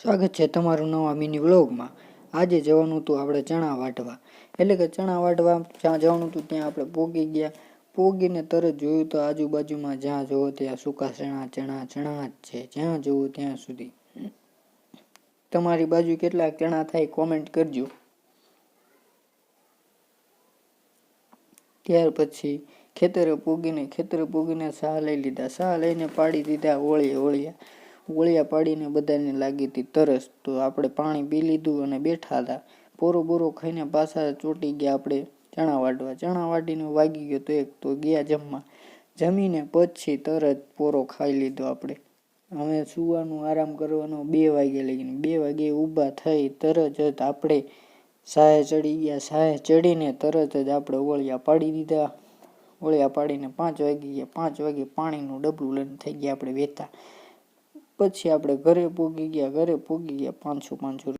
સ્વાગત છે તમારું નવા મિની વ્લોગમાં। આજે જવાનું હતું આપણે ચણા વાટવા, એટલે કે ચણા વાટવા જ્યાં જવાનું હતું ત્યાં આપણે પોગી ગયા। પોગીને તરત જોયું તો આજુબાજુમાં જ્યાં જોવો ત્યાં સૂકા ચણા ચણા ચણા જ છે, જ્યાં જોવો ત્યાં સુધી। તમારી બાજુ કેટલા ચણા થાય કોમેન્ટ કરજો। ત્યાર પછી ખેતરે પૂગીને સાહ લઈ લીધા, સાહ લઈને પાડી દીધા ઓળિયા પાડીને બધાને લાગી હતી તરસ, તો આપણે પાણી પી લીધું અને બેઠા હતા। પોરો ખાઈને પાછા ચોટી ગયા આપણે ચણા વાટવા। ચણા વાટીને વાગી ગયો તો 1 તો ગયા જમવા, જમીને પછી તરત પોરો ખાઈ લીધો આપણે। હવે સુવાનું આરામ કરવાનો 2 વાગે લગીને 2 વાગે ઊભા થઈ તરત જ આપણે સાહે ચડી ગયા। સાહે ચડીને તરત જ આપણે ઓળિયા પાડી દીધા। ઓળિયા પાડીને 5 વાગી ગયા। 5 વાગે પાણીનું ડબલું લઈને થઈ ગયા આપણે વેતા। પછી આપણે ઘરે પોગી ગયા 500